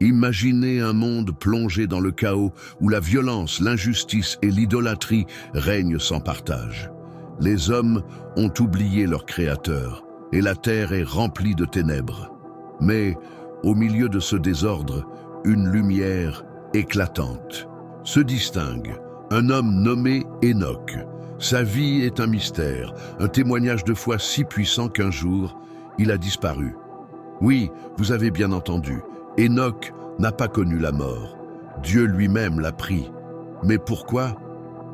Imaginez un monde plongé dans le chaos où la violence, l'injustice et l'idolâtrie règnent sans partage. Les hommes ont oublié leur Créateur et la terre est remplie de ténèbres. Mais, au milieu de ce désordre, une lumière éclatante se distingue. Un homme nommé Enoch. Sa vie est un mystère, un témoignage de foi si puissant qu'un jour, il a disparu. Oui, vous avez bien entendu, Enoch n'a pas connu la mort. Dieu lui-même l'a pris. Mais pourquoi?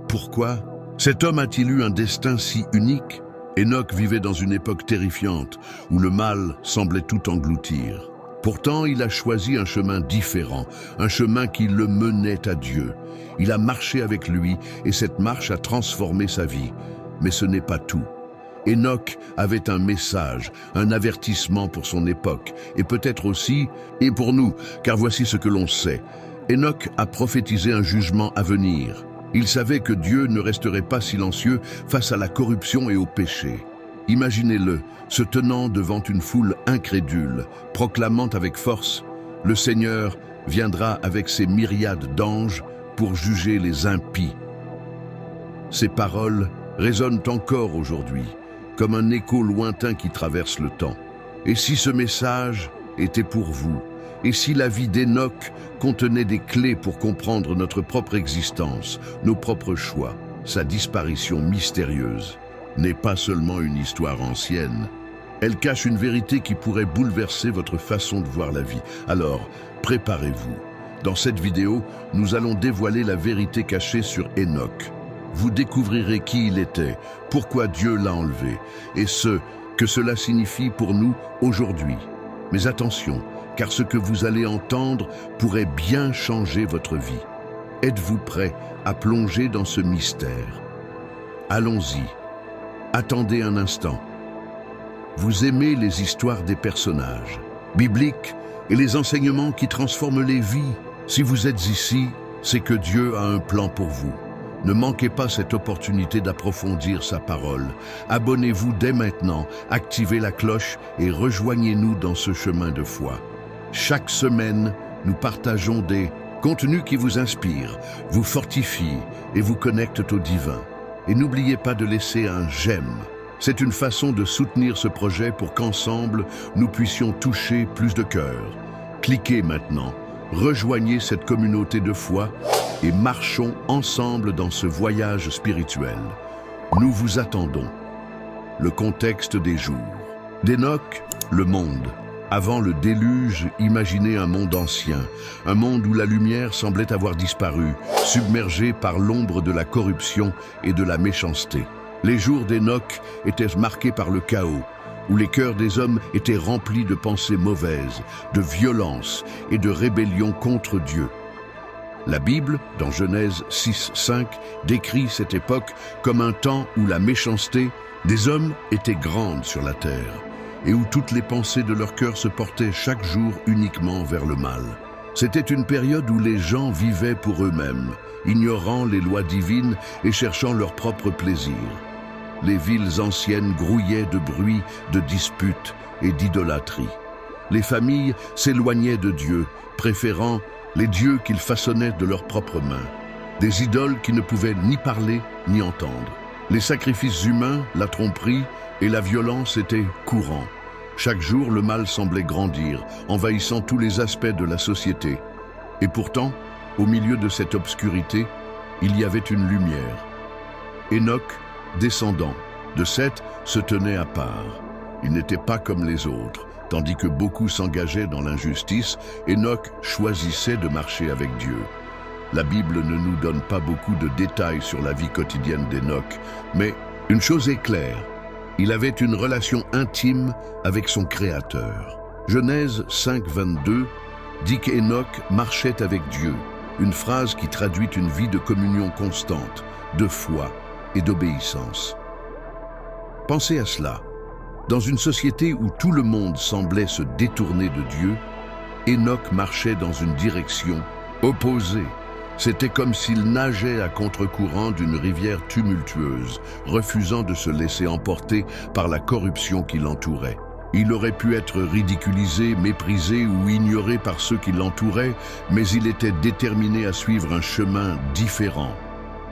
Pourquoi? Cet homme a-t-il eu un destin si unique? Enoch vivait dans une époque terrifiante, où le mal semblait tout engloutir. Pourtant, il a choisi un chemin différent, un chemin qui le menait à Dieu. Il a marché avec lui et cette marche a transformé sa vie. Mais ce n'est pas tout. Enoch avait un message, un avertissement pour son époque, et peut-être aussi, et pour nous, car voici ce que l'on sait. Enoch a prophétisé un jugement à venir. Il savait que Dieu ne resterait pas silencieux face à la corruption et au péché. Imaginez-le, se tenant devant une foule incrédule, proclamant avec force « Le Seigneur viendra avec ses myriades d'anges pour juger les impies ». Ces paroles résonnent encore aujourd'hui, comme un écho lointain qui traverse le temps. Et si ce message était pour vous? Et si la vie d'Enoch contenait des clés pour comprendre notre propre existence, nos propres choix? Sa disparition mystérieuse n'est pas seulement une histoire ancienne. Elle cache une vérité qui pourrait bouleverser votre façon de voir la vie. Alors, préparez-vous. Dans cette vidéo, nous allons dévoiler la vérité cachée sur Enoch. Vous découvrirez qui il était, pourquoi Dieu l'a enlevé, et ce que cela signifie pour nous aujourd'hui. Mais attention, car ce que vous allez entendre pourrait bien changer votre vie. Êtes-vous prêt à plonger dans ce mystère? Allons-y. Attendez un instant. Vous aimez les histoires des personnages bibliques et les enseignements qui transforment les vies? Si vous êtes ici, c'est que Dieu a un plan pour vous. Ne manquez pas cette opportunité d'approfondir sa parole. Abonnez-vous dès maintenant, activez la cloche et rejoignez-nous dans ce chemin de foi. Chaque semaine, nous partageons des contenus qui vous inspirent, vous fortifient et vous connectent au divin. Et n'oubliez pas de laisser un j'aime. C'est une façon de soutenir ce projet pour qu'ensemble, nous puissions toucher plus de cœurs. Cliquez maintenant, rejoignez cette communauté de foi et marchons ensemble dans ce voyage spirituel. Nous vous attendons. Le contexte des jours. D'Enoch, le monde. Avant le déluge, imaginez un monde ancien, un monde où la lumière semblait avoir disparu, submergé par l'ombre de la corruption et de la méchanceté. Les jours d'Enoch étaient marqués par le chaos, où les cœurs des hommes étaient remplis de pensées mauvaises, de violence et de rébellion contre Dieu. La Bible, dans Genèse 6:5, décrit cette époque comme un temps où la méchanceté des hommes était grande sur la terre, et où toutes les pensées de leur cœur se portaient chaque jour uniquement vers le mal. C'était une période où les gens vivaient pour eux-mêmes, ignorant les lois divines et cherchant leur propre plaisir. Les villes anciennes grouillaient de bruit, de disputes et d'idolâtrie. Les familles s'éloignaient de Dieu, préférant les dieux qu'ils façonnaient de leurs propres mains, des idoles qui ne pouvaient ni parler ni entendre. Les sacrifices humains, la tromperie et la violence étaient courants. Chaque jour, le mal semblait grandir, envahissant tous les aspects de la société. Et pourtant, au milieu de cette obscurité, il y avait une lumière. Enoch, descendant de Seth, se tenait à part. Il n'était pas comme les autres. Tandis que beaucoup s'engageaient dans l'injustice, Enoch choisissait de marcher avec Dieu. La Bible ne nous donne pas beaucoup de détails sur la vie quotidienne d'Enoch, mais une chose est claire, il avait une relation intime avec son Créateur. Genèse 5:22 dit qu'Enoch marchait avec Dieu, une phrase qui traduit une vie de communion constante, de foi et d'obéissance. Pensez à cela. Dans une société où tout le monde semblait se détourner de Dieu, Enoch marchait dans une direction opposée. C'était comme s'il nageait à contre-courant d'une rivière tumultueuse, refusant de se laisser emporter par la corruption qui l'entourait. Il aurait pu être ridiculisé, méprisé ou ignoré par ceux qui l'entouraient, mais il était déterminé à suivre un chemin différent.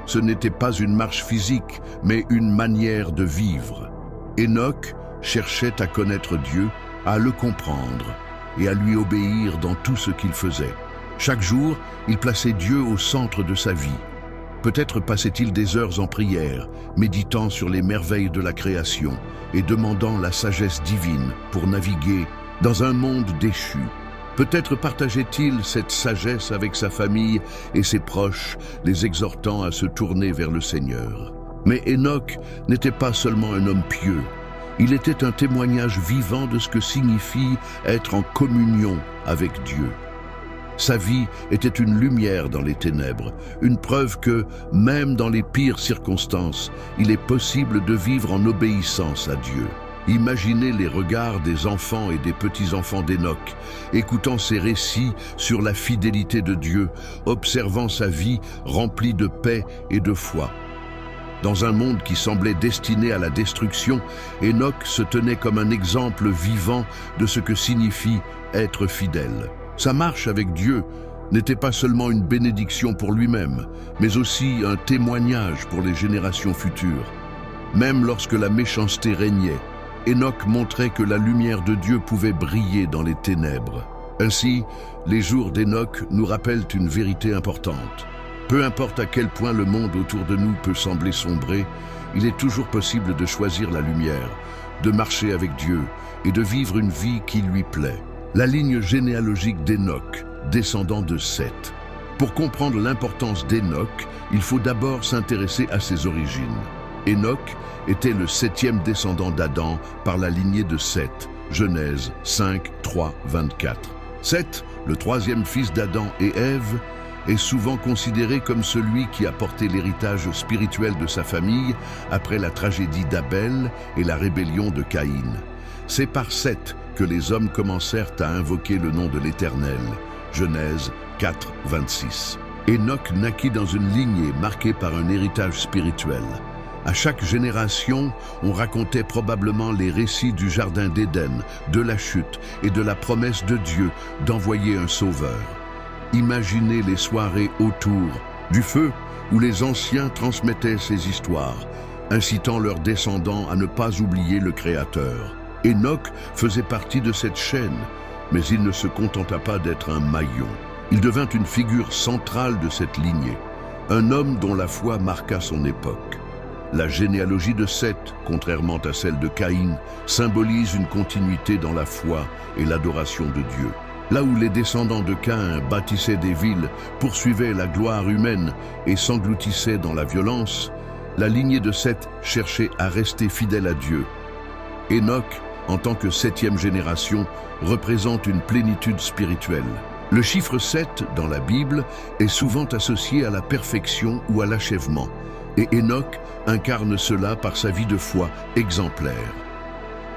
Ce n'était pas une marche physique, mais une manière de vivre. Enoch cherchait à connaître Dieu, à le comprendre et à lui obéir dans tout ce qu'il faisait. Chaque jour, il plaçait Dieu au centre de sa vie. Peut-être passait-il des heures en prière, méditant sur les merveilles de la création et demandant la sagesse divine pour naviguer dans un monde déchu. Peut-être partageait-il cette sagesse avec sa famille et ses proches, les exhortant à se tourner vers le Seigneur. Mais Enoch n'était pas seulement un homme pieux, il était un témoignage vivant de ce que signifie être en communion avec Dieu. Sa vie était une lumière dans les ténèbres, une preuve que, même dans les pires circonstances, il est possible de vivre en obéissance à Dieu. Imaginez les regards des enfants et des petits-enfants d'Enoch, écoutant ses récits sur la fidélité de Dieu, observant sa vie remplie de paix et de foi. Dans un monde qui semblait destiné à la destruction, Enoch se tenait comme un exemple vivant de ce que signifie être fidèle. Sa marche avec Dieu n'était pas seulement une bénédiction pour lui-même, mais aussi un témoignage pour les générations futures. Même lorsque la méchanceté régnait, Enoch montrait que la lumière de Dieu pouvait briller dans les ténèbres. Ainsi, les jours d'Enoch nous rappellent une vérité importante. Peu importe à quel point le monde autour de nous peut sembler sombrer, il est toujours possible de choisir la lumière, de marcher avec Dieu et de vivre une vie qui lui plaît. La ligne généalogique d'Enoch, descendant de Seth. Pour comprendre l'importance d'Enoch, il faut d'abord s'intéresser à ses origines. Enoch était le 7e descendant d'Adam par la lignée de Seth, Genèse 5, 3, 24. Seth, le 3e fils d'Adam et Ève, est souvent considéré comme celui qui a porté l'héritage spirituel de sa famille après la tragédie d'Abel et la rébellion de Caïn. C'est par Seth que les hommes commencèrent à invoquer le nom de l'Éternel. Genèse 4, 26. Enoch naquit dans une lignée marquée par un héritage spirituel. À chaque génération, on racontait probablement les récits du Jardin d'Éden, de la chute et de la promesse de Dieu d'envoyer un sauveur. Imaginez les soirées autour du feu où les anciens transmettaient ces histoires, incitant leurs descendants à ne pas oublier le Créateur. Enoch faisait partie de cette chaîne, mais il ne se contenta pas d'être un maillon. Il devint une figure centrale de cette lignée, un homme dont la foi marqua son époque. La généalogie de Seth, contrairement à celle de Caïn, symbolise une continuité dans la foi et l'adoration de Dieu. Là où les descendants de Caïn bâtissaient des villes, poursuivaient la gloire humaine et s'engloutissaient dans la violence, la lignée de Seth cherchait à rester fidèle à Dieu. Enoch, en tant que 7e génération, représente une plénitude spirituelle. Le chiffre 7 dans la Bible est souvent associé à la perfection ou à l'achèvement, et Enoch incarne cela par sa vie de foi exemplaire.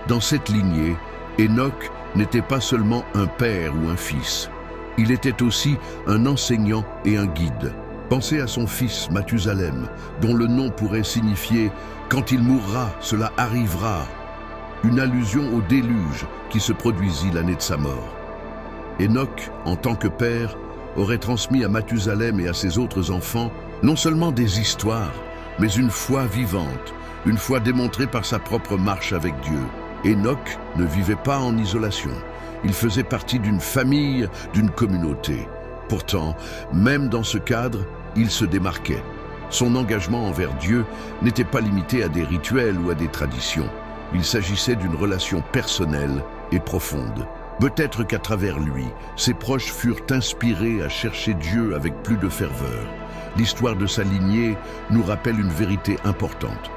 Dans cette lignée, Enoch n'était pas seulement un père ou un fils, il était aussi un enseignant et un guide. Pensez à son fils Mathusalem, dont le nom pourrait signifier « quand il mourra, cela arrivera », une allusion au déluge qui se produisit l'année de sa mort. Enoch, en tant que père, aurait transmis à Mathusalem et à ses autres enfants non seulement des histoires, mais une foi vivante, une foi démontrée par sa propre marche avec Dieu. Enoch ne vivait pas en isolation, il faisait partie d'une famille, d'une communauté. Pourtant, même dans ce cadre, il se démarquait. Son engagement envers Dieu n'était pas limité à des rituels ou à des traditions. Il s'agissait d'une relation personnelle et profonde. Peut-être qu'à travers lui, ses proches furent inspirés à chercher Dieu avec plus de ferveur. L'histoire de sa lignée nous rappelle une vérité importante.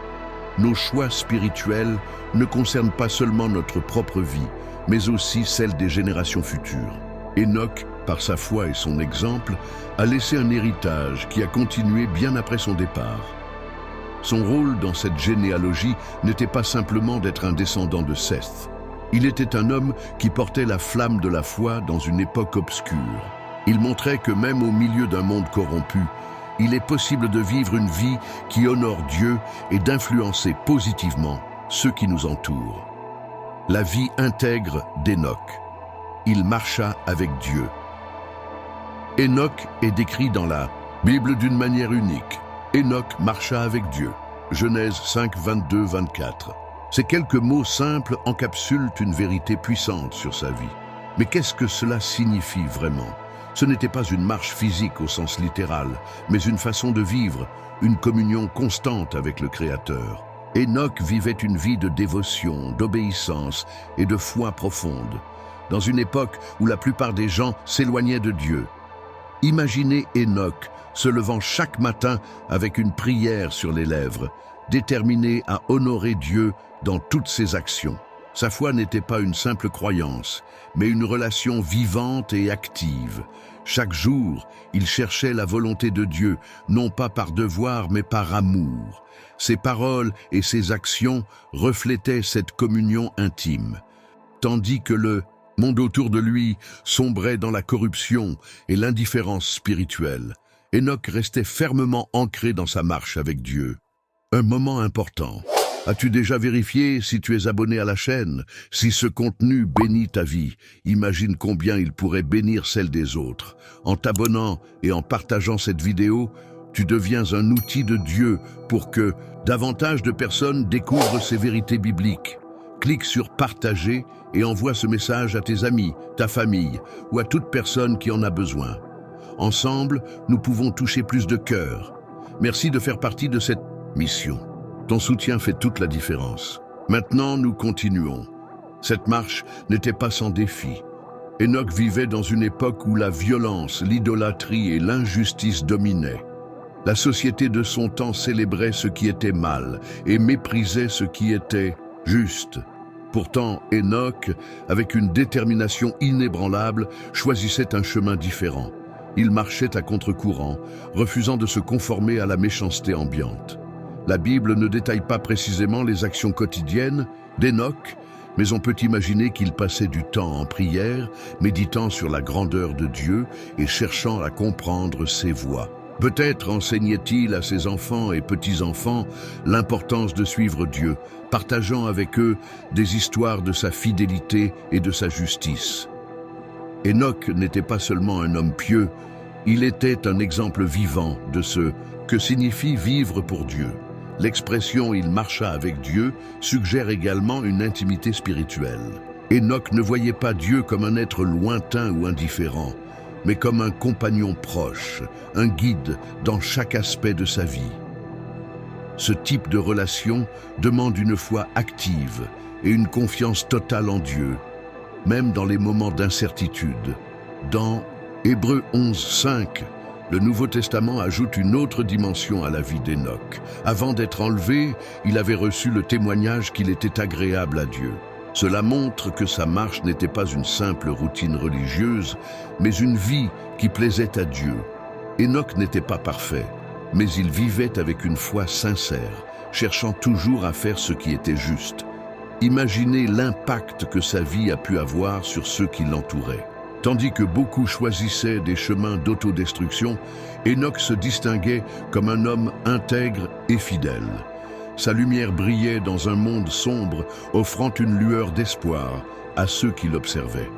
Nos choix spirituels ne concernent pas seulement notre propre vie, mais aussi celle des générations futures. Enoch, par sa foi et son exemple, a laissé un héritage qui a continué bien après son départ. Son rôle dans cette généalogie n'était pas simplement d'être un descendant de Seth. Il était un homme qui portait la flamme de la foi dans une époque obscure. Il montrait que même au milieu d'un monde corrompu, il est possible de vivre une vie qui honore Dieu et d'influencer positivement ceux qui nous entourent. La vie intègre d'Hénoch. Il marcha avec Dieu. Hénoch est décrit dans la Bible d'une manière unique. Hénoch marcha avec Dieu. Genèse 5, 22, 24. Ces quelques mots simples encapsulent une vérité puissante sur sa vie. Mais qu'est-ce que cela signifie vraiment? Ce n'était pas une marche physique au sens littéral, mais une façon de vivre, une communion constante avec le Créateur. Hénoch vivait une vie de dévotion, d'obéissance et de foi profonde, dans une époque où la plupart des gens s'éloignaient de Dieu. Imaginez Hénoch se levant chaque matin avec une prière sur les lèvres, déterminé à honorer Dieu dans toutes ses actions. Sa foi n'était pas une simple croyance, mais une relation vivante et active. Chaque jour, il cherchait la volonté de Dieu, non pas par devoir, mais par amour. Ses paroles et ses actions reflétaient cette communion intime, tandis que le monde autour de lui sombrait dans la corruption et l'indifférence spirituelle. Hénoch restait fermement ancré dans sa marche avec Dieu. Un moment important. As-tu déjà vérifié si tu es abonné à la chaîne? Si ce contenu bénit ta vie, imagine combien il pourrait bénir celle des autres. En t'abonnant et en partageant cette vidéo, tu deviens un outil de Dieu pour que davantage de personnes découvrent ces vérités bibliques. Clique sur « Partager » et envoie ce message à tes amis, ta famille ou à toute personne qui en a besoin. Ensemble, nous pouvons toucher plus de cœurs. Merci de faire partie de cette mission. Ton soutien fait toute la différence. Maintenant, nous continuons. Cette marche n'était pas sans défi. Hénoch vivait dans une époque où la violence, l'idolâtrie et l'injustice dominaient. La société de son temps célébrait ce qui était mal et méprisait ce qui était juste. Pourtant, Hénoch, avec une détermination inébranlable, choisissait un chemin différent. Il marchait à contre-courant, refusant de se conformer à la méchanceté ambiante. La Bible ne détaille pas précisément les actions quotidiennes d'Hénoch, mais on peut imaginer qu'il passait du temps en prière, méditant sur la grandeur de Dieu et cherchant à comprendre ses voies. Peut-être enseignait-il à ses enfants et petits-enfants l'importance de suivre Dieu, partageant avec eux des histoires de sa fidélité et de sa justice. Hénoch n'était pas seulement un homme pieux, il était un exemple vivant de ce que signifie vivre pour Dieu. L'expression « il marcha avec Dieu » suggère également une intimité spirituelle. Hénoch ne voyait pas Dieu comme un être lointain ou indifférent, mais comme un compagnon proche, un guide dans chaque aspect de sa vie. Ce type de relation demande une foi active et une confiance totale en Dieu, même dans les moments d'incertitude. Dans Hébreux 11, 5, le Nouveau Testament ajoute une autre dimension à la vie d'Hénoch. Avant d'être enlevé, il avait reçu le témoignage qu'il était agréable à Dieu. Cela montre que sa marche n'était pas une simple routine religieuse, mais une vie qui plaisait à Dieu. Hénoch n'était pas parfait, mais il vivait avec une foi sincère, cherchant toujours à faire ce qui était juste. Imaginez l'impact que sa vie a pu avoir sur ceux qui l'entouraient. Tandis que beaucoup choisissaient des chemins d'autodestruction, Hénoch se distinguait comme un homme intègre et fidèle. Sa lumière brillait dans un monde sombre, offrant une lueur d'espoir à ceux qui l'observaient.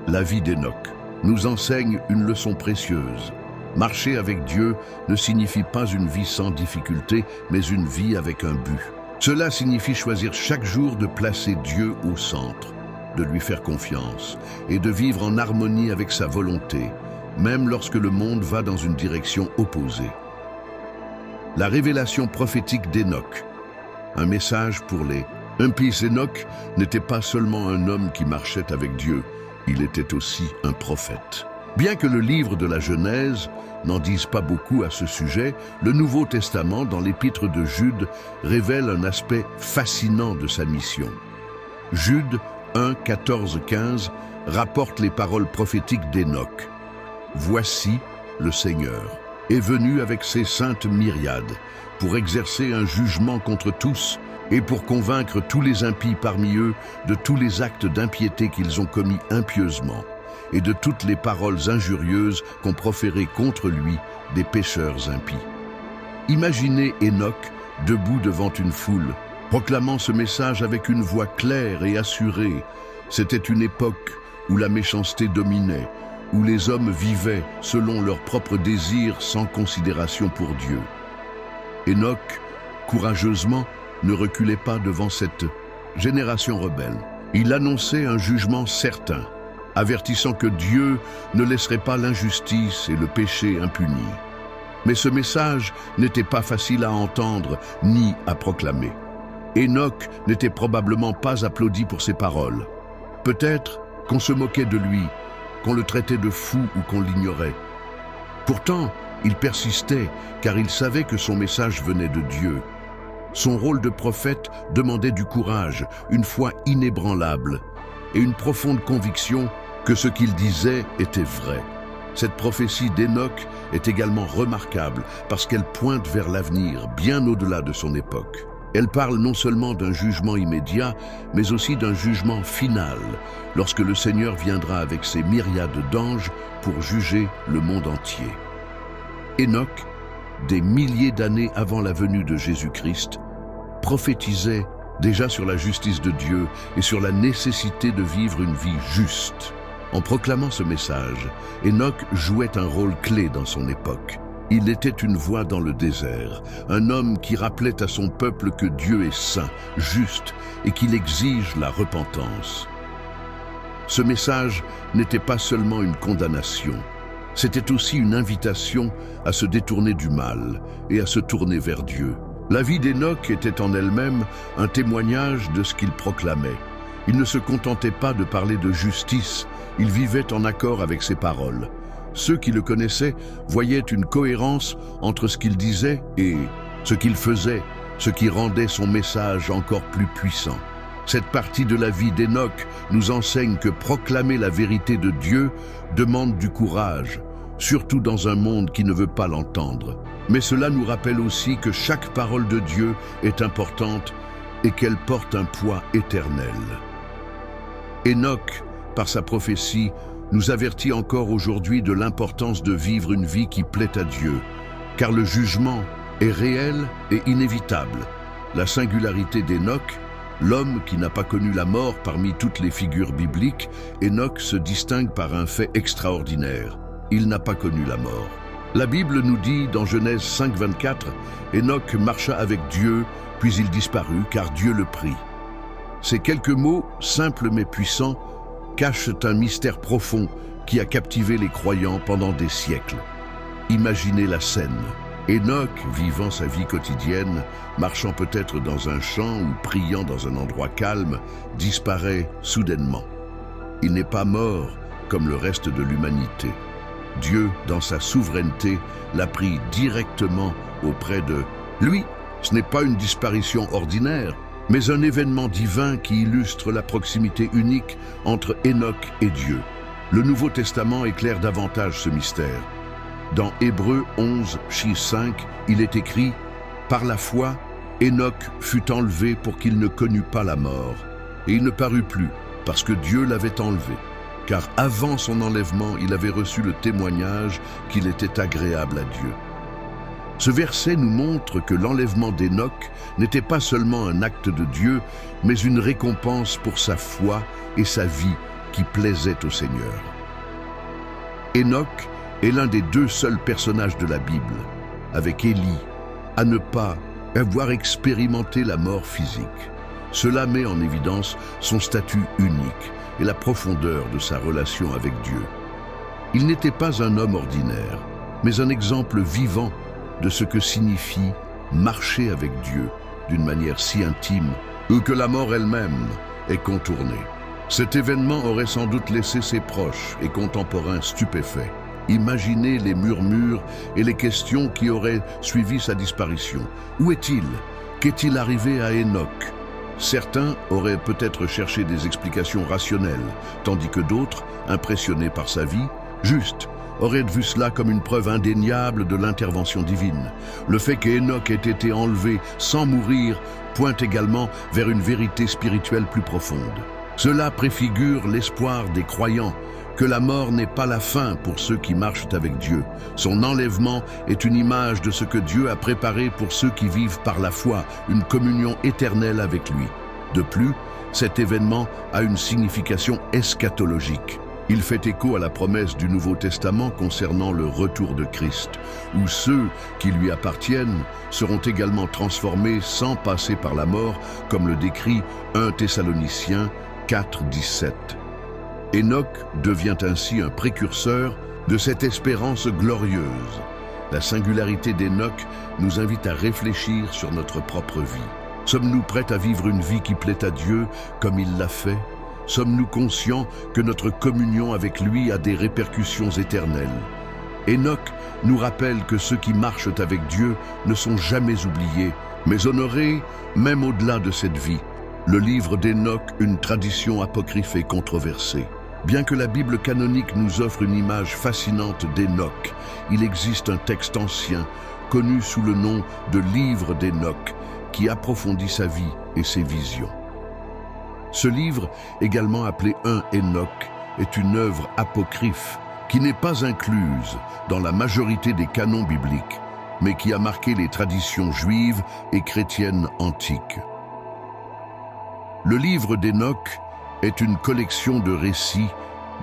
La vie d'Hénoch nous enseigne une leçon précieuse. Marcher avec Dieu ne signifie pas une vie sans difficulté, mais une vie avec un but. Cela signifie choisir chaque jour de placer Dieu au centre, de lui faire confiance et de vivre en harmonie avec sa volonté, même lorsque le monde va dans une direction opposée. La révélation prophétique d'Hénoch, un message pour les impies. Hénoch n'était pas seulement un homme qui marchait avec Dieu, il était aussi un prophète. Bien que le livre de la Genèse n'en dise pas beaucoup à ce sujet, le Nouveau Testament, dans l'épître de Jude, révèle un aspect fascinant de sa mission. Jude 1, 14, 15 rapporte les paroles prophétiques d'Hénoch. « Voici le Seigneur est venu avec ses saintes myriades pour exercer un jugement contre tous et pour convaincre tous les impies parmi eux de tous les actes d'impiété qu'ils ont commis impieusement et de toutes les paroles injurieuses qu'ont proférées contre lui des pécheurs impies. » Imaginez Hénoch debout devant une foule, proclamant ce message avec une voix claire et assurée. C'était une époque où la méchanceté dominait, où les hommes vivaient selon leurs propres désirs sans considération pour Dieu. Enoch, courageusement, ne reculait pas devant cette génération rebelle. Il annonçait un jugement certain, avertissant que Dieu ne laisserait pas l'injustice et le péché impunis. Mais ce message n'était pas facile à entendre ni à proclamer. Enoch n'était probablement pas applaudi pour ses paroles. Peut-être qu'on se moquait de lui, qu'on le traitait de fou ou qu'on l'ignorait. Pourtant, il persistait car il savait que son message venait de Dieu. Son rôle de prophète demandait du courage, une foi inébranlable et une profonde conviction que ce qu'il disait était vrai. Cette prophétie d'Enoch est également remarquable parce qu'elle pointe vers l'avenir, bien au-delà de son époque. Elle parle non seulement d'un jugement immédiat, mais aussi d'un jugement final, lorsque le Seigneur viendra avec ses myriades d'anges pour juger le monde entier. Enoch, des milliers d'années avant la venue de Jésus-Christ, prophétisait déjà sur la justice de Dieu et sur la nécessité de vivre une vie juste. En proclamant ce message, Enoch jouait un rôle clé dans son époque. Il était une voix dans le désert, un homme qui rappelait à son peuple que Dieu est saint, juste et qu'il exige la repentance. Ce message n'était pas seulement une condamnation, c'était aussi une invitation à se détourner du mal et à se tourner vers Dieu. La vie d'Enoch était en elle-même un témoignage de ce qu'il proclamait. Il ne se contentait pas de parler de justice, il vivait en accord avec ses paroles. Ceux qui le connaissaient voyaient une cohérence entre ce qu'il disait et ce qu'il faisait, ce qui rendait son message encore plus puissant. Cette partie de la vie d'Enoch nous enseigne que proclamer la vérité de Dieu demande du courage, surtout dans un monde qui ne veut pas l'entendre. Mais cela nous rappelle aussi que chaque parole de Dieu est importante et qu'elle porte un poids éternel. Enoch, par sa prophétie, nous avertit encore aujourd'hui de l'importance de vivre une vie qui plaît à Dieu, car le jugement est réel et inévitable. La singularité d'Enoch, l'homme qui n'a pas connu la mort parmi toutes les figures bibliques, Enoch se distingue par un fait extraordinaire. Il n'a pas connu la mort. La Bible nous dit dans Genèse 5:24, Enoch marcha avec Dieu, puis il disparut, car Dieu le prit. Ces quelques mots, simples mais puissants, cachent un mystère profond qui a captivé les croyants pendant des siècles. Imaginez la scène. Enoch, vivant sa vie quotidienne, marchant peut-être dans un champ ou priant dans un endroit calme, disparaît soudainement. Il n'est pas mort comme le reste de l'humanité. Dieu, dans sa souveraineté, l'a pris directement auprès de lui. Ce n'est pas une disparition ordinaire, mais un événement divin qui illustre la proximité unique entre Enoch et Dieu. Le Nouveau Testament éclaire davantage ce mystère. Dans Hébreux 11:5, il est écrit « Par la foi, Enoch fut enlevé pour qu'il ne connût pas la mort, et il ne parut plus, parce que Dieu l'avait enlevé. Car avant son enlèvement, il avait reçu le témoignage qu'il était agréable à Dieu. » Ce verset nous montre que l'enlèvement d'Enoch n'était pas seulement un acte de Dieu, mais une récompense pour sa foi et sa vie qui plaisaient au Seigneur. Enoch est l'un des deux seuls personnages de la Bible, avec Élie, à ne pas avoir expérimenté la mort physique. Cela met en évidence son statut unique et la profondeur de sa relation avec Dieu. Il n'était pas un homme ordinaire, mais un exemple vivant de ce que signifie marcher avec Dieu d'une manière si intime que la mort elle-même est contournée. Cet événement aurait sans doute laissé ses proches et contemporains stupéfaits. Imaginez les murmures et les questions qui auraient suivi sa disparition. Où est-il? Qu'est-il arrivé à Enoch? Certains auraient peut-être cherché des explications rationnelles, tandis que d'autres, impressionnés par sa vie, juste, auraient vu cela comme une preuve indéniable de l'intervention divine. Le fait qu'Enoch ait été enlevé sans mourir pointe également vers une vérité spirituelle plus profonde. Cela préfigure l'espoir des croyants que la mort n'est pas la fin pour ceux qui marchent avec Dieu. Son enlèvement est une image de ce que Dieu a préparé pour ceux qui vivent par la foi, une communion éternelle avec lui. De plus, cet événement a une signification eschatologique. Il fait écho à la promesse du Nouveau Testament concernant le retour de Christ, où ceux qui lui appartiennent seront également transformés sans passer par la mort, comme le décrit 1 Thessaloniciens 4, 17. Enoch devient ainsi un précurseur de cette espérance glorieuse. La singularité d'Enoch nous invite à réfléchir sur notre propre vie. Sommes-nous prêts à vivre une vie qui plaît à Dieu comme il l'a fait? Sommes-nous conscients que notre communion avec lui a des répercussions éternelles? Enoch nous rappelle que ceux qui marchent avec Dieu ne sont jamais oubliés, mais honorés même au-delà de cette vie. Le livre d'Enoch, une tradition apocryphe et controversée. Bien que la Bible canonique nous offre une image fascinante d'Enoch, il existe un texte ancien, connu sous le nom de Livre d'Enoch, qui approfondit sa vie et ses visions. Ce livre, également appelé 1 Enoch, est une œuvre apocryphe qui n'est pas incluse dans la majorité des canons bibliques, mais qui a marqué les traditions juives et chrétiennes antiques. Le livre d'Enoch est une collection de récits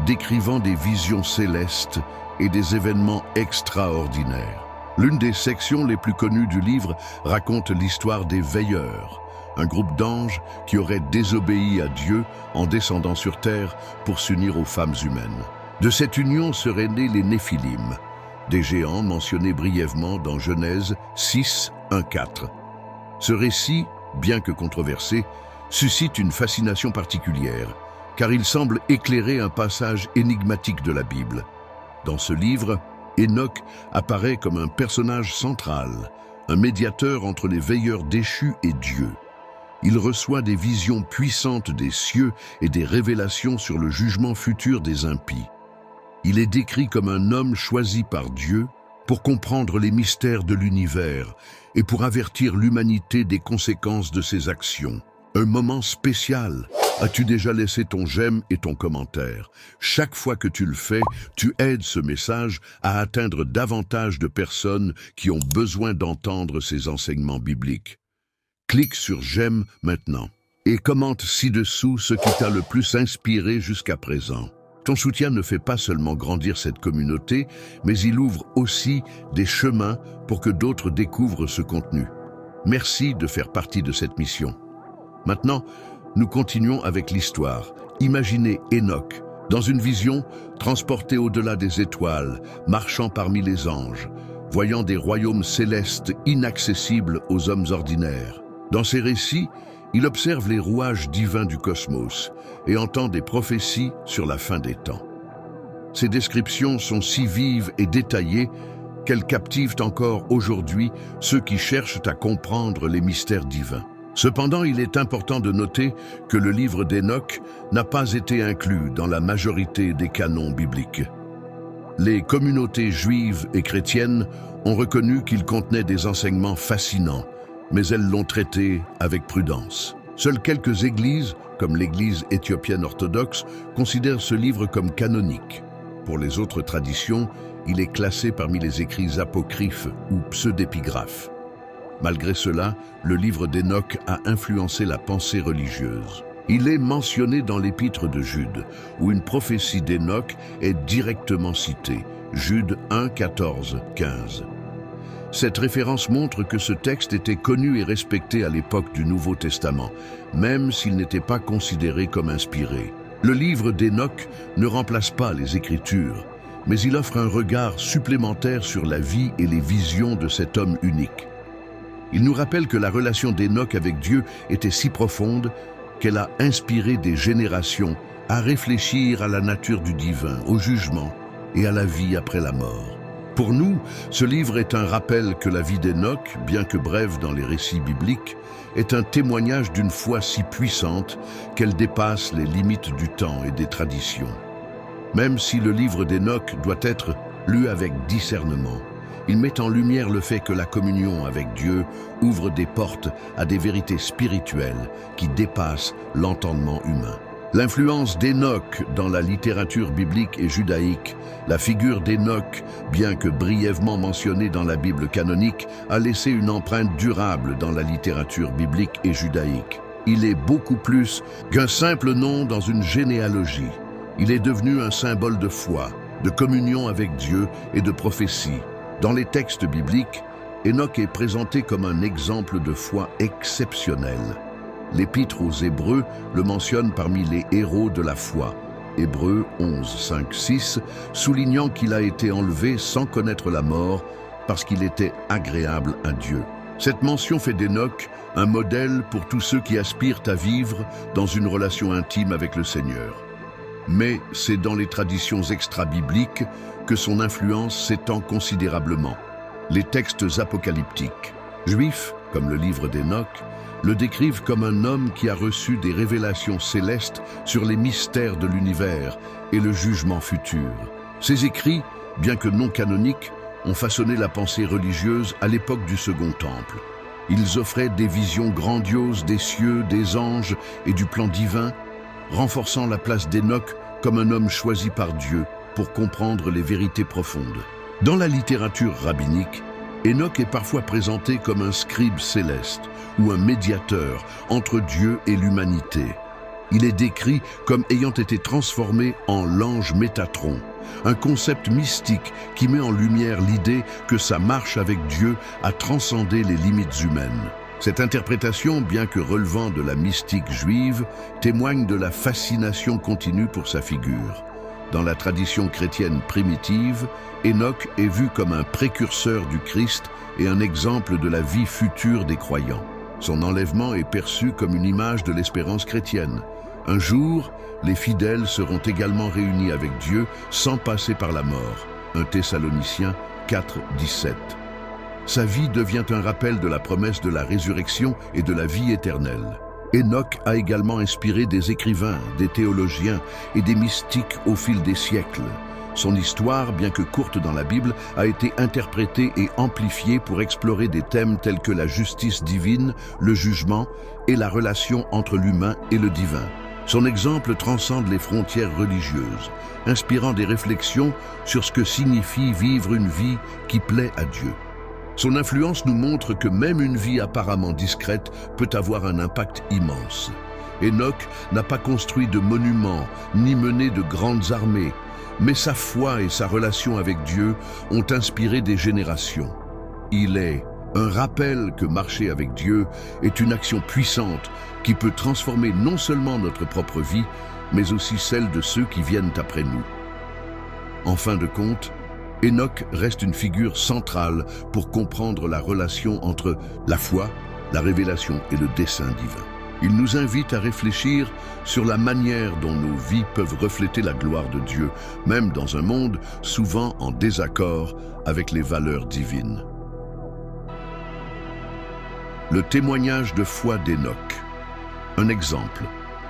décrivant des visions célestes et des événements extraordinaires. L'une des sections les plus connues du livre raconte l'histoire des veilleurs, un groupe d'anges qui auraient désobéi à Dieu en descendant sur terre pour s'unir aux femmes humaines. De cette union seraient nés les Néphilim, des géants mentionnés brièvement dans Genèse 6, 1, 4. Ce récit, bien que controversé, suscite une fascination particulière, car il semble éclairer un passage énigmatique de la Bible. Dans ce livre, Enoch apparaît comme un personnage central, un médiateur entre les veilleurs déchus et Dieu. Il reçoit des visions puissantes des cieux et des révélations sur le jugement futur des impies. Il est décrit comme un homme choisi par Dieu pour comprendre les mystères de l'univers et pour avertir l'humanité des conséquences de ses actions. Un moment spécial. As-tu déjà laissé ton j'aime et ton commentaire? Chaque fois que tu le fais, tu aides ce message à atteindre davantage de personnes qui ont besoin d'entendre ces enseignements bibliques. Clique sur j'aime maintenant et commente ci-dessous ce qui t'a le plus inspiré jusqu'à présent. Ton soutien ne fait pas seulement grandir cette communauté, mais il ouvre aussi des chemins pour que d'autres découvrent ce contenu. Merci de faire partie de cette mission. Maintenant, nous continuons avec l'histoire. Imaginez Enoch, dans une vision, transporté au-delà des étoiles, marchant parmi les anges, voyant des royaumes célestes inaccessibles aux hommes ordinaires. Dans ces récits, il observe les rouages divins du cosmos et entend des prophéties sur la fin des temps. Ces descriptions sont si vives et détaillées qu'elles captivent encore aujourd'hui ceux qui cherchent à comprendre les mystères divins. Cependant, il est important de noter que le livre d'Enoch n'a pas été inclus dans la majorité des canons bibliques. Les communautés juives et chrétiennes ont reconnu qu'il contenait des enseignements fascinants, mais elles l'ont traité avec prudence. Seules quelques églises, comme l'église éthiopienne orthodoxe, considèrent ce livre comme canonique. Pour les autres traditions, il est classé parmi les écrits apocryphes ou pseudépigraphes. Malgré cela, le livre d'Enoch a influencé la pensée religieuse. Il est mentionné dans l'épître de Jude, où une prophétie d'Enoch est directement citée, Jude 1, 14, 15. Cette référence montre que ce texte était connu et respecté à l'époque du Nouveau Testament, même s'il n'était pas considéré comme inspiré. Le livre d'Enoch ne remplace pas les Écritures, mais il offre un regard supplémentaire sur la vie et les visions de cet homme unique. Il nous rappelle que la relation d'Enoch avec Dieu était si profonde qu'elle a inspiré des générations à réfléchir à la nature du divin, au jugement et à la vie après la mort. Pour nous, ce livre est un rappel que la vie d'Enoch, bien que brève dans les récits bibliques, est un témoignage d'une foi si puissante qu'elle dépasse les limites du temps et des traditions. Même si le livre d'Enoch doit être lu avec discernement, il met en lumière le fait que la communion avec Dieu ouvre des portes à des vérités spirituelles qui dépassent l'entendement humain. L'influence d'Hénoch dans la littérature biblique et judaïque, la figure d'Hénoch, bien que brièvement mentionnée dans la Bible canonique, a laissé une empreinte durable dans la littérature biblique et judaïque. Il est beaucoup plus qu'un simple nom dans une généalogie. Il est devenu un symbole de foi, de communion avec Dieu et de prophétie. Dans les textes bibliques, Hénoch est présenté comme un exemple de foi exceptionnel. L'Épître aux Hébreux le mentionne parmi les héros de la foi. Hébreux 11, 5, 6, soulignant qu'il a été enlevé sans connaître la mort parce qu'il était agréable à Dieu. Cette mention fait d'Hénoch un modèle pour tous ceux qui aspirent à vivre dans une relation intime avec le Seigneur. Mais c'est dans les traditions extra-bibliques que son influence s'étend considérablement. Les textes apocalyptiques, juifs, comme le livre d'Hénoch, le décrivent comme un homme qui a reçu des révélations célestes sur les mystères de l'univers et le jugement futur. Ces écrits, bien que non canoniques, ont façonné la pensée religieuse à l'époque du Second Temple. Ils offraient des visions grandioses des cieux, des anges et du plan divin, renforçant la place d'Hénoch comme un homme choisi par Dieu pour comprendre les vérités profondes. Dans la littérature rabbinique, Hénoch est parfois présenté comme un scribe céleste ou un médiateur entre Dieu et l'humanité. Il est décrit comme ayant été transformé en l'ange Métatron, un concept mystique qui met en lumière l'idée que sa marche avec Dieu a transcendé les limites humaines. Cette interprétation, bien que relevant de la mystique juive, témoigne de la fascination continue pour sa figure. Dans la tradition chrétienne primitive, Hénoch est vu comme un précurseur du Christ et un exemple de la vie future des croyants. Son enlèvement est perçu comme une image de l'espérance chrétienne. Un jour, les fidèles seront également réunis avec Dieu sans passer par la mort. 1 Thessaloniciens 4, 17. Sa vie devient un rappel de la promesse de la résurrection et de la vie éternelle. Hénoch a également inspiré des écrivains, des théologiens et des mystiques au fil des siècles. Son histoire, bien que courte dans la Bible, a été interprétée et amplifiée pour explorer des thèmes tels que la justice divine, le jugement et la relation entre l'humain et le divin. Son exemple transcende les frontières religieuses, inspirant des réflexions sur ce que signifie vivre une vie qui plaît à Dieu. Son influence nous montre que même une vie apparemment discrète peut avoir un impact immense. Hénoch n'a pas construit de monuments, ni mené de grandes armées, mais sa foi et sa relation avec Dieu ont inspiré des générations. Il est un rappel que marcher avec Dieu est une action puissante qui peut transformer non seulement notre propre vie, mais aussi celle de ceux qui viennent après nous. En fin de compte, Hénoch reste une figure centrale pour comprendre la relation entre la foi, la révélation et le dessein divin. Il nous invite à réfléchir sur la manière dont nos vies peuvent refléter la gloire de Dieu, même dans un monde souvent en désaccord avec les valeurs divines. Le témoignage de foi d'Hénoch. Un exemple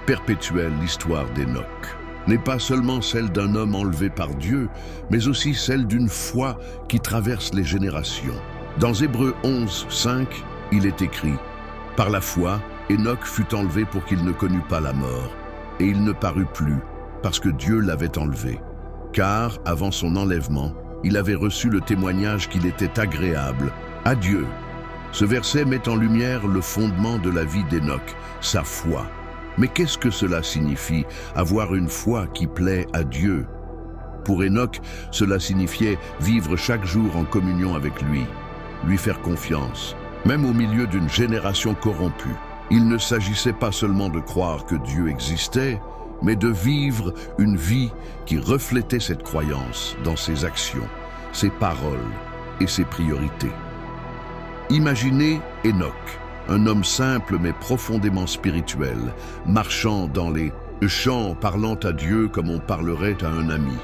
perpétuel, l'histoire d'Hénoch n'est pas seulement celle d'un homme enlevé par Dieu, mais aussi celle d'une foi qui traverse les générations. Dans Hébreux 11, 5, il est écrit « Par la foi, Hénoch fut enlevé pour qu'il ne connût pas la mort, et il ne parut plus, parce que Dieu l'avait enlevé. Car, avant son enlèvement, il avait reçu le témoignage qu'il était agréable à Dieu. » Ce verset met en lumière le fondement de la vie d'Hénoch, sa foi. Mais qu'est-ce que cela signifie, avoir une foi qui plaît à Dieu? Pour Hénoch, cela signifiait vivre chaque jour en communion avec lui faire confiance, même au milieu d'une génération corrompue. Il ne s'agissait pas seulement de croire que Dieu existait, mais de vivre une vie qui reflétait cette croyance dans ses actions, ses paroles et ses priorités. Imaginez Hénoch, un homme simple mais profondément spirituel, marchant dans les champs, parlant à Dieu comme on parlerait à un ami.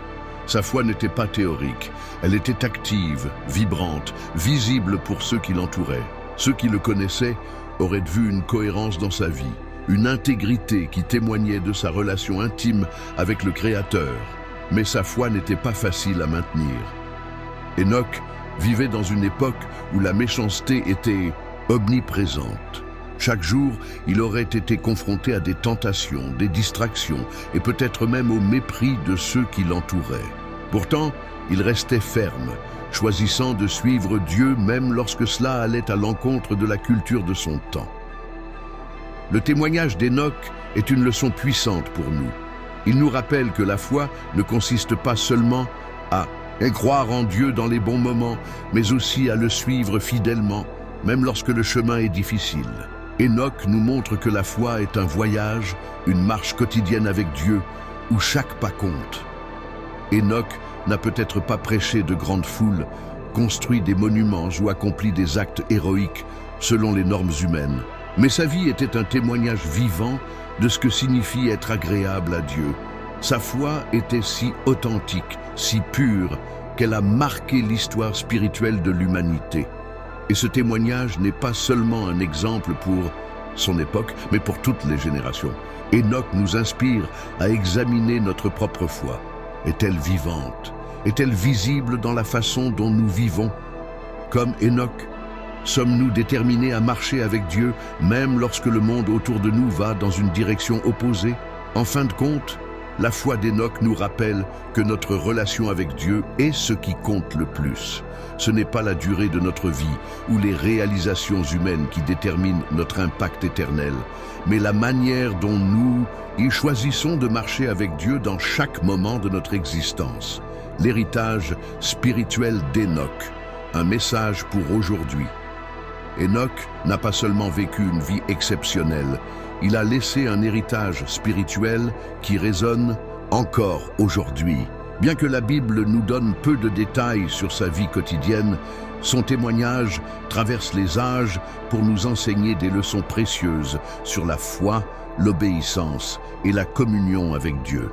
Sa foi n'était pas théorique, elle était active, vibrante, visible pour ceux qui l'entouraient. Ceux qui le connaissaient auraient vu une cohérence dans sa vie, une intégrité qui témoignait de sa relation intime avec le Créateur. Mais sa foi n'était pas facile à maintenir. Hénoch vivait dans une époque où la méchanceté était omniprésente. Chaque jour, il aurait été confronté à des tentations, des distractions et peut-être même au mépris de ceux qui l'entouraient. Pourtant, il restait ferme, choisissant de suivre Dieu même lorsque cela allait à l'encontre de la culture de son temps. Le témoignage d'Hénoch est une leçon puissante pour nous. Il nous rappelle que la foi ne consiste pas seulement à croire en Dieu dans les bons moments, mais aussi à le suivre fidèlement, même lorsque le chemin est difficile. Hénoch nous montre que la foi est un voyage, une marche quotidienne avec Dieu, où chaque pas compte. Hénoch n'a peut-être pas prêché de grandes foules, construit des monuments ou accompli des actes héroïques selon les normes humaines. Mais sa vie était un témoignage vivant de ce que signifie être agréable à Dieu. Sa foi était si authentique, si pure, qu'elle a marqué l'histoire spirituelle de l'humanité. Et ce témoignage n'est pas seulement un exemple pour son époque, mais pour toutes les générations. Hénoch nous inspire à examiner notre propre foi. Est-elle vivante? Est-elle visible dans la façon dont nous vivons? Comme Hénoch, sommes-nous déterminés à marcher avec Dieu, même lorsque le monde autour de nous va dans une direction opposée? En fin de compte, la foi d'Hénoch nous rappelle que notre relation avec Dieu est ce qui compte le plus. Ce n'est pas la durée de notre vie ou les réalisations humaines qui déterminent notre impact éternel, mais la manière dont nous y choisissons de marcher avec Dieu dans chaque moment de notre existence. L'héritage spirituel d'Hénoch, un message pour aujourd'hui. Hénoch n'a pas seulement vécu une vie exceptionnelle, il a laissé un héritage spirituel qui résonne encore aujourd'hui. Bien que la Bible nous donne peu de détails sur sa vie quotidienne, son témoignage traverse les âges pour nous enseigner des leçons précieuses sur la foi, l'obéissance et la communion avec Dieu.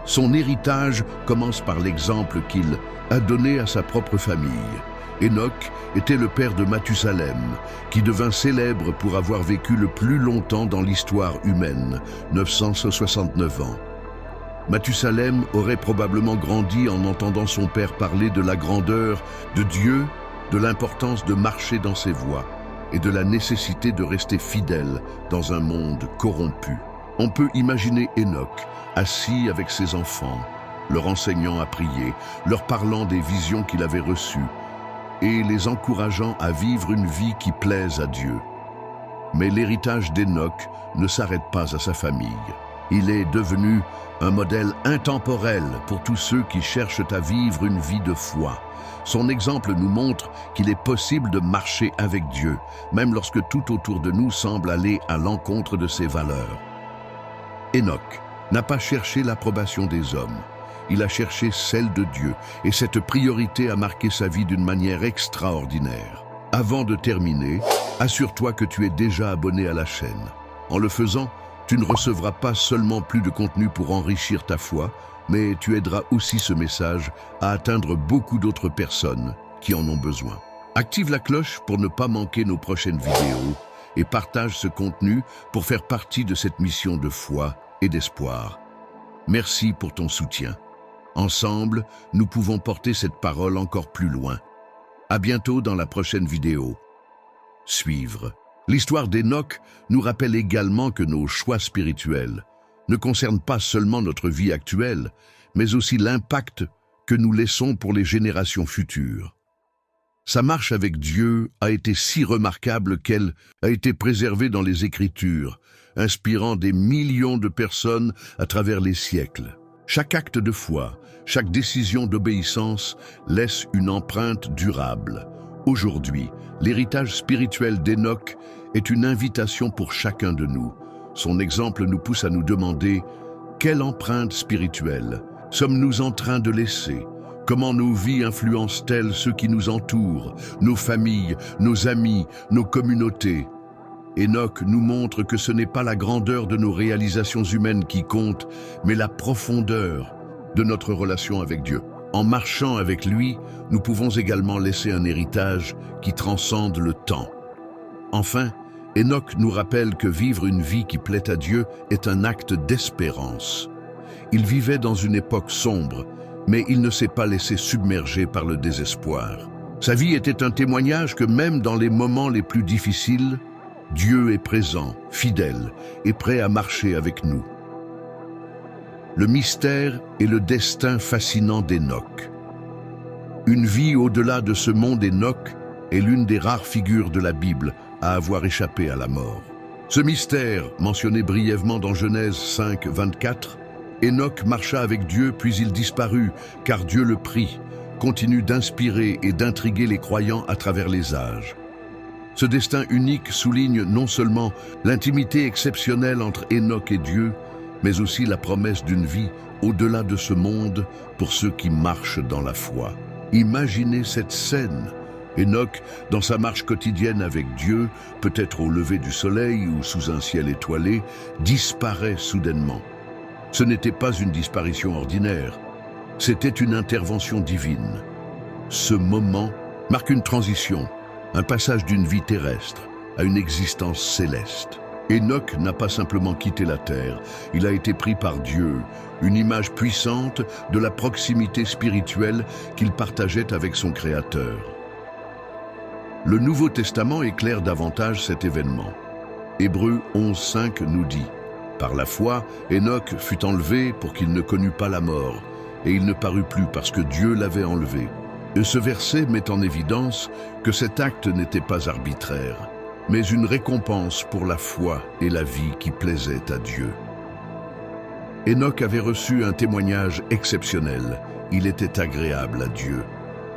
Son héritage commence par l'exemple qu'il a donné à sa propre famille. Hénoch était le père de Mathusalem, qui devint célèbre pour avoir vécu le plus longtemps dans l'histoire humaine, 969 ans. Mathusalem aurait probablement grandi en entendant son père parler de la grandeur de Dieu, de l'importance de marcher dans ses voies et de la nécessité de rester fidèle dans un monde corrompu. On peut imaginer Hénoch assis avec ses enfants, leur enseignant à prier, leur parlant des visions qu'il avait reçues et les encourageant à vivre une vie qui plaise à Dieu. Mais l'héritage d'Hénoch ne s'arrête pas à sa famille. Il est devenu un modèle intemporel pour tous ceux qui cherchent à vivre une vie de foi. Son exemple nous montre qu'il est possible de marcher avec Dieu, même lorsque tout autour de nous semble aller à l'encontre de ses valeurs. Hénoch n'a pas cherché l'approbation des hommes. Il a cherché celle de Dieu, et cette priorité a marqué sa vie d'une manière extraordinaire. Avant de terminer, assure-toi que tu es déjà abonné à la chaîne. En le faisant, tu ne recevras pas seulement plus de contenu pour enrichir ta foi, mais tu aideras aussi ce message à atteindre beaucoup d'autres personnes qui en ont besoin. Active la cloche pour ne pas manquer nos prochaines vidéos et partage ce contenu pour faire partie de cette mission de foi et d'espoir. Merci pour ton soutien. Ensemble, nous pouvons porter cette parole encore plus loin. À bientôt dans la prochaine vidéo. Suivre. L'histoire d'Hénoch nous rappelle également que nos choix spirituels ne concernent pas seulement notre vie actuelle, mais aussi l'impact que nous laissons pour les générations futures. Sa marche avec Dieu a été si remarquable qu'elle a été préservée dans les Écritures, inspirant des millions de personnes à travers les siècles. Chaque acte de foi, chaque décision d'obéissance laisse une empreinte durable. Aujourd'hui, l'héritage spirituel d'Hénoch est une invitation pour chacun de nous. Son exemple nous pousse à nous demander quelle empreinte spirituelle sommes-nous en train de laisser? Comment nos vies influencent-elles ceux qui nous entourent, nos familles, nos amis, nos communautés? Hénoch nous montre que ce n'est pas la grandeur de nos réalisations humaines qui compte, mais la profondeur de notre relation avec Dieu. En marchant avec lui, nous pouvons également laisser un héritage qui transcende le temps. Enfin, Hénoch nous rappelle que vivre une vie qui plaît à Dieu est un acte d'espérance. Il vivait dans une époque sombre, mais il ne s'est pas laissé submerger par le désespoir. Sa vie était un témoignage que même dans les moments les plus difficiles, Dieu est présent, fidèle et prêt à marcher avec nous. Le mystère et le destin fascinant d'Hénoch. Une vie au-delà de ce monde, Hénoch est l'une des rares figures de la Bible à avoir échappé à la mort. Ce mystère, mentionné brièvement dans Genèse 5, 24, Hénoch marcha avec Dieu puis il disparut, car Dieu le prit, continue d'inspirer et d'intriguer les croyants à travers les âges. Ce destin unique souligne non seulement l'intimité exceptionnelle entre Hénoch et Dieu, mais aussi la promesse d'une vie au-delà de ce monde pour ceux qui marchent dans la foi. Imaginez cette scène. Hénoch, dans sa marche quotidienne avec Dieu, peut-être au lever du soleil ou sous un ciel étoilé, disparaît soudainement. Ce n'était pas une disparition ordinaire, c'était une intervention divine. Ce moment marque une transition, un passage d'une vie terrestre à une existence céleste. Hénoch n'a pas simplement quitté la terre, il a été pris par Dieu, une image puissante de la proximité spirituelle qu'il partageait avec son Créateur. Le Nouveau Testament éclaire davantage cet événement. Hébreux 11.5 nous dit « Par la foi, Hénoch fut enlevé pour qu'il ne connût pas la mort, et il ne parut plus parce que Dieu l'avait enlevé. » Et ce verset met en évidence que cet acte n'était pas arbitraire, mais une récompense pour la foi et la vie qui plaisaient à Dieu. Hénoch avait reçu un témoignage exceptionnel. Il était agréable à Dieu.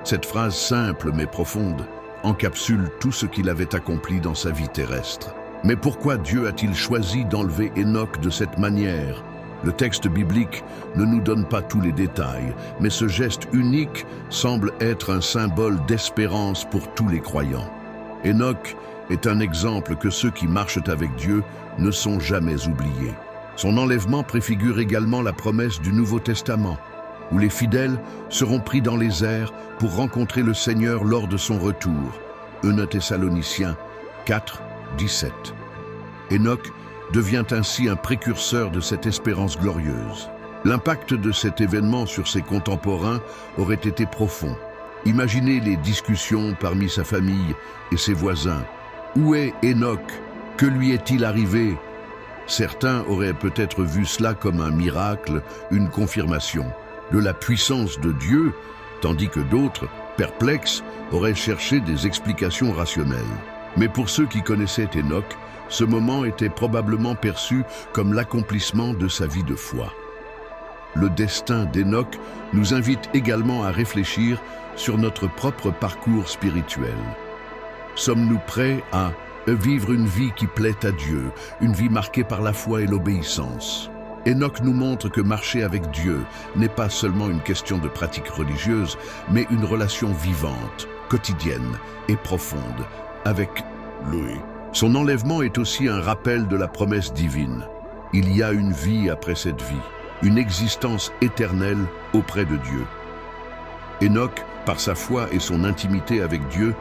Cette phrase simple mais profonde encapsule tout ce qu'il avait accompli dans sa vie terrestre. Mais pourquoi Dieu a-t-il choisi d'enlever Hénoch de cette manière ? Le texte biblique ne nous donne pas tous les détails, mais ce geste unique semble être un symbole d'espérance pour tous les croyants. Hénoch est un exemple que ceux qui marchent avec Dieu ne sont jamais oubliés. Son enlèvement préfigure également la promesse du Nouveau Testament, où les fidèles seront pris dans les airs pour rencontrer le Seigneur lors de son retour. 1 Thessaloniciens 4, 17. Hénoch devient ainsi un précurseur de cette espérance glorieuse. L'impact de cet événement sur ses contemporains aurait été profond. Imaginez les discussions parmi sa famille et ses voisins. Où est Hénoch? Que lui est-il arrivé? Certains auraient peut-être vu cela comme un miracle, une confirmation de la puissance de Dieu, tandis que d'autres, perplexes, auraient cherché des explications rationnelles. Mais pour ceux qui connaissaient Hénoch, ce moment était probablement perçu comme l'accomplissement de sa vie de foi. Le destin d'Hénoch nous invite également à réfléchir sur notre propre parcours spirituel. Sommes-nous prêts à vivre une vie qui plaît à Dieu, une vie marquée par la foi et l'obéissance? Hénoch nous montre que marcher avec Dieu n'est pas seulement une question de pratique religieuse, mais une relation vivante, quotidienne et profonde avec lui. Son enlèvement est aussi un rappel de la promesse divine. Il y a une vie après cette vie, une existence éternelle auprès de Dieu. Hénoch, par sa foi et son intimité avec Dieu,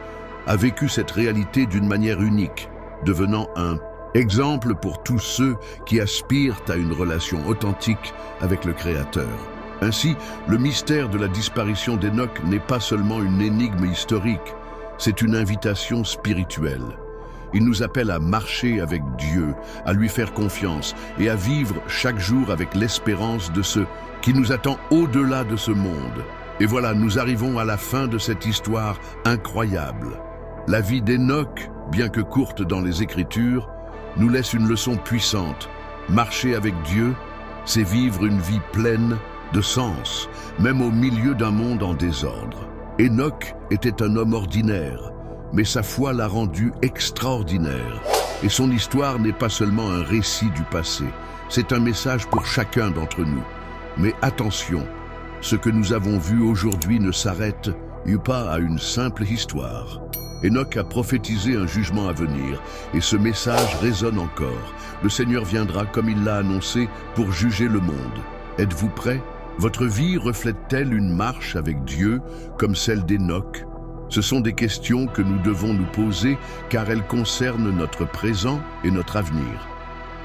a vécu cette réalité d'une manière unique, devenant un exemple pour tous ceux qui aspirent à une relation authentique avec le Créateur. Ainsi, le mystère de la disparition d'Hénoch n'est pas seulement une énigme historique, c'est une invitation spirituelle. Il nous appelle à marcher avec Dieu, à lui faire confiance et à vivre chaque jour avec l'espérance de ce qui nous attend au-delà de ce monde. Et voilà, nous arrivons à la fin de cette histoire incroyable. La vie d'Hénoch, bien que courte dans les Écritures, nous laisse une leçon puissante. Marcher avec Dieu, c'est vivre une vie pleine de sens, même au milieu d'un monde en désordre. Hénoch était un homme ordinaire, mais sa foi l'a rendu extraordinaire. Et son histoire n'est pas seulement un récit du passé, c'est un message pour chacun d'entre nous. Mais attention, ce que nous avons vu aujourd'hui ne s'arrête pas à une simple histoire. Hénoch a prophétisé un jugement à venir, et ce message résonne encore. Le Seigneur viendra, comme il l'a annoncé, pour juger le monde. Êtes-vous prêts? Votre vie reflète-t-elle une marche avec Dieu, comme celle d'Hénoch? Ce sont des questions que nous devons nous poser, car elles concernent notre présent et notre avenir.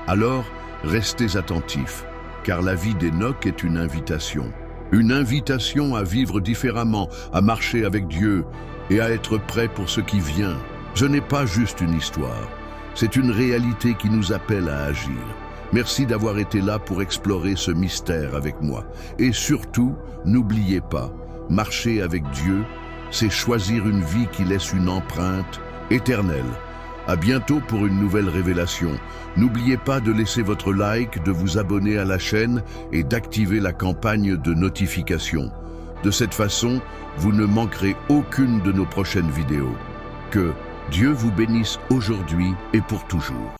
Alors, restez attentifs, car la vie d'Hénoch est une invitation. Une invitation à vivre différemment, à marcher avec Dieu, et à être prêt pour ce qui vient. Ce n'est pas juste une histoire, C'est une réalité qui nous appelle à agir. Merci d'avoir été là pour explorer ce mystère avec moi. Et surtout, n'oubliez pas, marcher avec Dieu, c'est choisir une vie qui laisse une empreinte éternelle. À bientôt pour une nouvelle révélation. N'oubliez pas de laisser votre like, de vous abonner à la chaîne et d'activer la campagne de notification. De cette façon, vous ne manquerez aucune de nos prochaines vidéos. Que Dieu vous bénisse aujourd'hui et pour toujours.